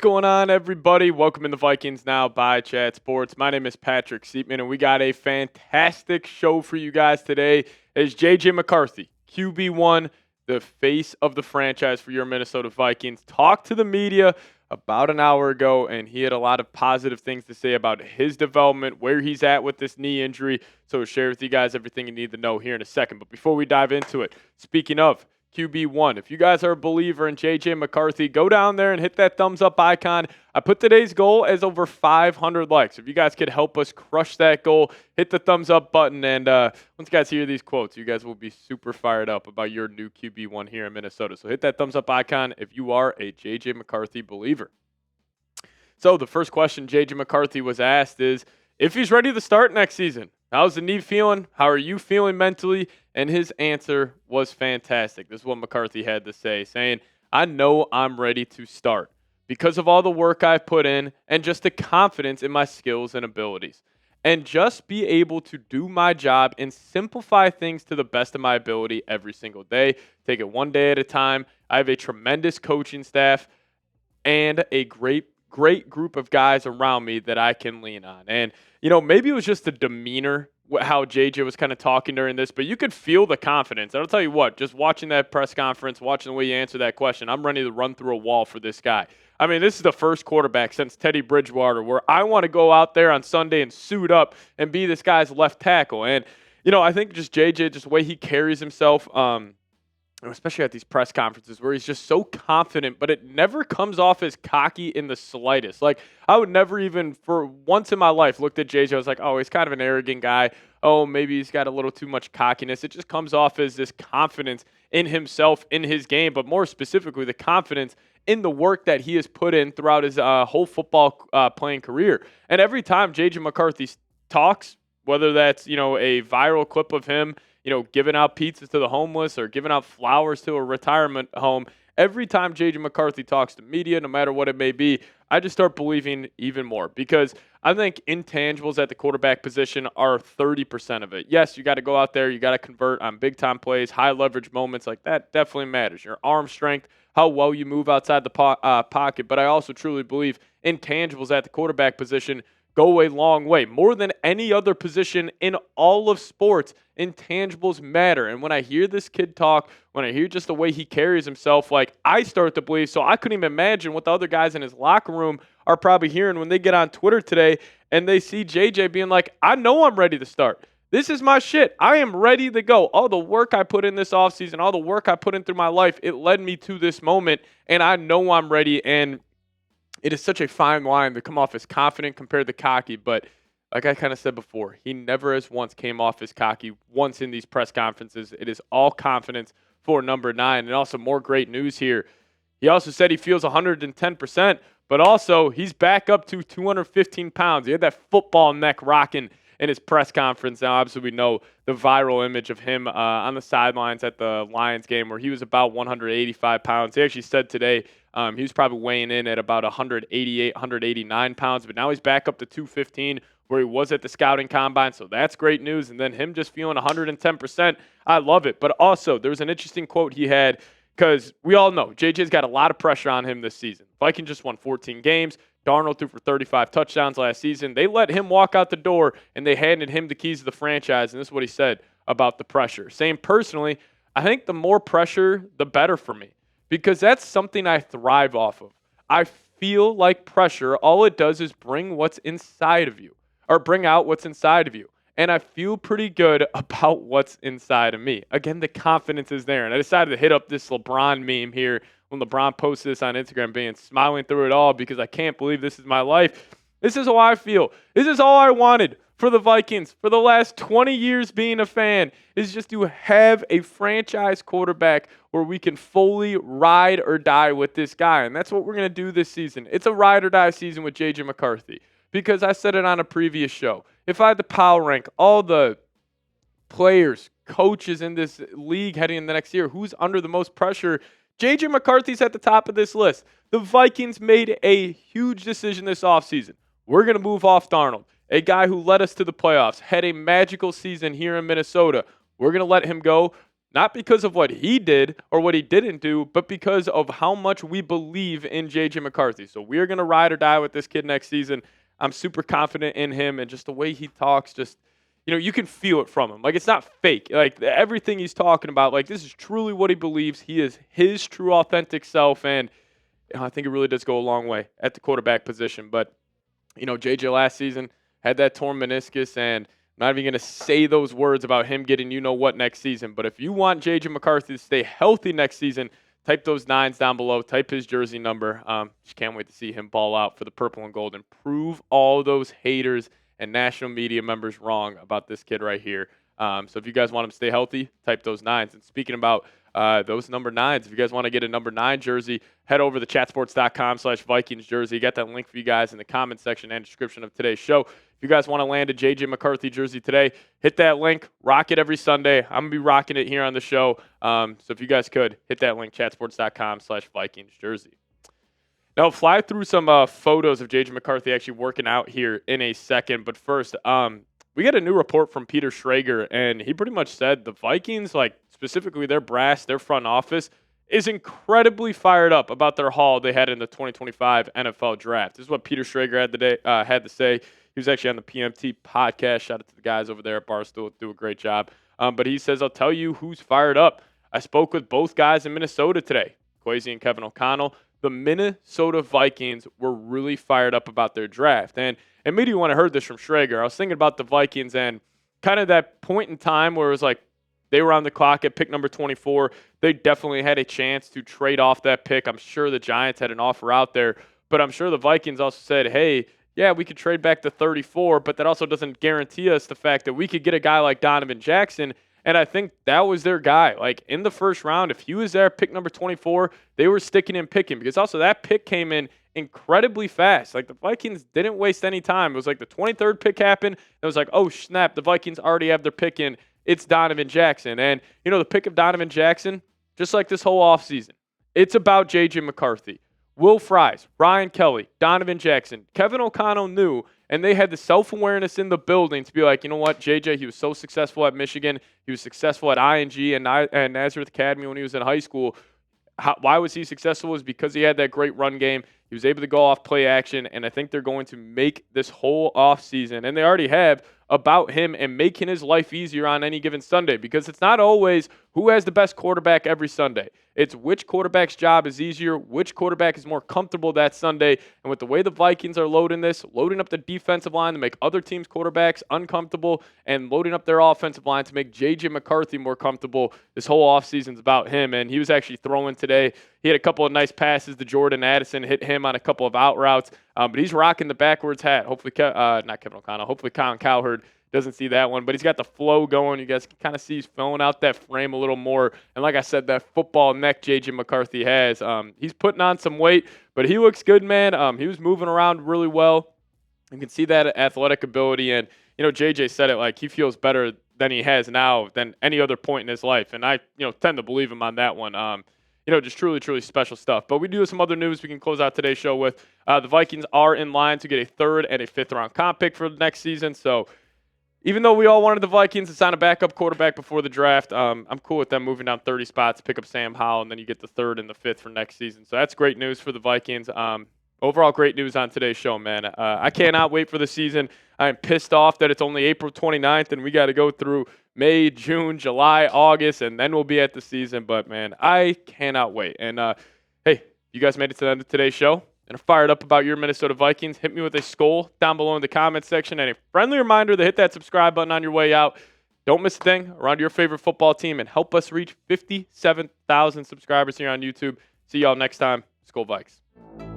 What's going on, everybody? Welcome in the Vikings Now by Chat Sports. My name is Patrick Siepman, and we got a fantastic show for you guys today. It's JJ McCarthy, QB1, the face of the franchise for your Minnesota Vikings, talked to the media about an hour ago, and he had a lot of positive things to say about his development, where he's at with this knee injury. So we'll share with you guys everything you need to know here in a second. But before we dive into it, speaking of QB1. If you guys are a believer in JJ McCarthy, go down there and hit that thumbs up icon. I put today's goal as over 500 likes. If you guys could help us crush that goal, hit the thumbs up button. And once you guys hear these quotes, you guys will be super fired up about your new QB1 here in Minnesota. So hit that thumbs up icon if you are a JJ McCarthy believer. So the first question JJ McCarthy was asked is if he's ready to start next season. How's the knee feeling? How are you feeling mentally? And his answer was fantastic. This is what McCarthy had to say, saying, I know I'm ready to start because of all the work I've put in and just the confidence in my skills and abilities. And just be able to do my job and simplify things to the best of my ability every single day. Take it one day at a time. I have a tremendous coaching staff and a great group of guys around me that I can lean on. And, maybe it was just the demeanor, how JJ was kind of talking during this, but you could feel the confidence. I'll tell you what, just watching that press conference, watching the way you answer that question, I'm ready to run through a wall for this guy. I mean, this is the first quarterback since Teddy Bridgewater where I want to go out there on Sunday and suit up and be this guy's left tackle. And, I think just JJ, just the way he carries himself, especially at these press conferences where he's just so confident, but it never comes off as cocky in the slightest. Like, I would never even, for once in my life, looked at JJ. I was like, oh, he's kind of an arrogant guy. Oh, maybe he's got a little too much cockiness. It just comes off as this confidence in himself, in his game, but more specifically, the confidence in the work that he has put in throughout his whole football playing career. And every time JJ McCarthy talks, whether that's, a viral clip of him, giving out pizzas to the homeless or giving out flowers to a retirement home. Every time JJ McCarthy talks to media, no matter what it may be, I just start believing even more because I think intangibles at the quarterback position are 30% of it. Yes, you got to go out there, you got to convert on big-time plays, high leverage moments like that definitely matters. Your arm strength, how well you move outside the pocket, but I also truly believe intangibles at the quarterback position go a long way. More than any other position in all of sports, intangibles matter. And when I hear this kid talk, when I hear just the way he carries himself, like, I start to believe. So I couldn't even imagine what the other guys in his locker room are probably hearing when they get on Twitter today and they see JJ being like, I know I'm ready to start. This is my shit. I am ready to go. All the work I put in this offseason, all the work I put in through my life, it led me to this moment, and I know I'm ready. And it is such a fine line to come off as confident compared to cocky, but like I kind of said before, he never has once came off as cocky once in these press conferences. It is all confidence for number 9. And also more great news here. He also said he feels 110%, but also he's back up to 215 pounds. He had that football neck rocking in his press conference. Now, obviously, we know the viral image of him on the sidelines at the Lions game where he was about 185 pounds. He actually said today he was probably weighing in at about 188, 189 pounds, but now he's back up to 215 where he was at the scouting combine, so that's great news. And then him just feeling 110%, I love it. But also, there was an interesting quote he had because we all know JJ's got a lot of pressure on him this season. Vikings just won 14 games. Darnold threw for 35 touchdowns last season. They let him walk out the door, and they handed him the keys to the franchise, and this is what he said about the pressure. Saying, personally, I think the more pressure, the better for me, because that's something I thrive off of. I feel like pressure, all it does is bring what's inside of you, or bring out what's inside of you. And I feel pretty good about what's inside of me. Again, the confidence is there. And I decided to hit up this LeBron meme here when LeBron posted this on Instagram, being smiling through it all because I can't believe this is my life. This is how I feel. This is all I wanted for the Vikings for the last 20 years being a fan, is just to have a franchise quarterback where we can fully ride or die with this guy. And that's what we're going to do this season. It's a ride or die season with JJ McCarthy. Because I said it on a previous show. If I had to power rank all the players, coaches in this league heading into next year, who's under the most pressure, JJ McCarthy's at the top of this list. The Vikings made a huge decision this offseason. We're going to move off Darnold, a guy who led us to the playoffs, had a magical season here in Minnesota. We're going to let him go. not because of what he did or what he didn't do, but because of how much we believe in J.J. McCarthy. So we are going to ride or die with this kid next season. I'm super confident in him, and just the way he talks, just, you can feel it from him. Like, it's not fake. Like, everything he's talking about, like, this is truly what he believes. He is his true, authentic self, and I think it really does go a long way at the quarterback position. But, JJ last season had that torn meniscus, and I'm not even going to say those words about him getting what next season. But if you want J.J. McCarthy to stay healthy next season, type those 9s down below. Type his jersey number. Just can't wait to see him ball out for the purple and gold and prove all those haters and national media members wrong about this kid right here. So if you guys want him to stay healthy, type those 9s. And speaking about those number 9s, if you guys want to get a number 9 jersey, head over to chatsports.com/Vikings jersey. Got that link for you guys in the comment section and description of today's show. If you guys want to land a J.J. McCarthy jersey today, hit that link. Rock it every Sunday. I'm going to be rocking it here on the show. So if you guys could, hit that link, chatsports.com/Vikings jersey. Now, I'll fly through some photos of J.J. McCarthy actually working out here in a second. But first, we got a new report from Peter Schrager, and he pretty much said the Vikings, like specifically their brass, their front office, is incredibly fired up about their haul they had in the 2025 NFL Draft. This is what Peter Schrager had to say. He was actually on the PMT podcast. Shout out to the guys over there at Barstool. Do a great job. But he says, I'll tell you who's fired up. I spoke with both guys in Minnesota today, Kwesi and Kevin O'Connell. The Minnesota Vikings were really fired up about their draft. And immediately when I heard this from Schrager, I was thinking about the Vikings and kind of that point in time where it was like they were on the clock at pick number 24. They definitely had a chance to trade off that pick. I'm sure the Giants had an offer out there, but I'm sure the Vikings also said, hey, yeah, we could trade back to 34, but that also doesn't guarantee us the fact that we could get a guy like Donovan Jackson. And I think that was their guy. Like, in the first round, if he was there, pick number 24, they were sticking and picking, because also that pick came in incredibly fast. Like, the Vikings didn't waste any time. It was like the 23rd pick happened. It was like, oh, snap, the Vikings already have their pick in. It's Donovan Jackson. And, the pick of Donovan Jackson, just like this whole offseason, it's about J.J. McCarthy. Will Fries, Ryan Kelly, Donovan Jackson, Kevin O'Connell knew, and they had the self-awareness in the building to be like, you know what, JJ, he was so successful at Michigan. He was successful at ING and Nazareth Academy when he was in high school. Why was he successful? Is because he had that great run game. He was able to go off play action, and I think they're going to make this whole offseason, and they already have, about him and making his life easier on any given Sunday, because it's not always who has the best quarterback every Sunday. It's which quarterback's job is easier, which quarterback is more comfortable that Sunday. And with the way the Vikings are loading up the defensive line to make other teams' quarterbacks uncomfortable, and loading up their offensive line to make J.J. McCarthy more comfortable, this whole offseason is about him. And he was actually throwing today. He had a couple of nice passes to Jordan Addison, hit him on a couple of out routes. But he's rocking the backwards hat. Hopefully, not Kevin O'Connell. Hopefully, Colin Cowherd doesn't see that one. But he's got the flow going. You guys can kind of see he's filling out that frame a little more. And like I said, that football neck J.J. McCarthy has. He's putting on some weight, but he looks good, man. He was moving around really well. You can see that athletic ability. And, J.J. said it, like, he feels better than he has now than any other point in his life. And I, tend to believe him on that one. Just truly, truly special stuff. But we do have some other news we can close out today's show with. The Vikings are in line to get a 3rd and a 5th round comp pick for the next season. So even though we all wanted the Vikings to sign a backup quarterback before the draft, I'm cool with them moving down 30 spots, pick up Sam Howell, and then you get the 3rd and the 5th for next season. So that's great news for the Vikings. Overall, great news on today's show, man. I cannot wait for the season. I'm pissed off that it's only April 29th, and we got to go through May, June, July, August, and then we'll be at the season. But, man, I cannot wait. And, hey, you guys made it to the end of today's show and are fired up about your Minnesota Vikings. Hit me with a SKOL down below in the comments section. And a friendly reminder to hit that subscribe button on your way out. Don't miss a thing around your favorite football team and help us reach 57,000 subscribers here on YouTube. See y'all next time. SKOL Vikes.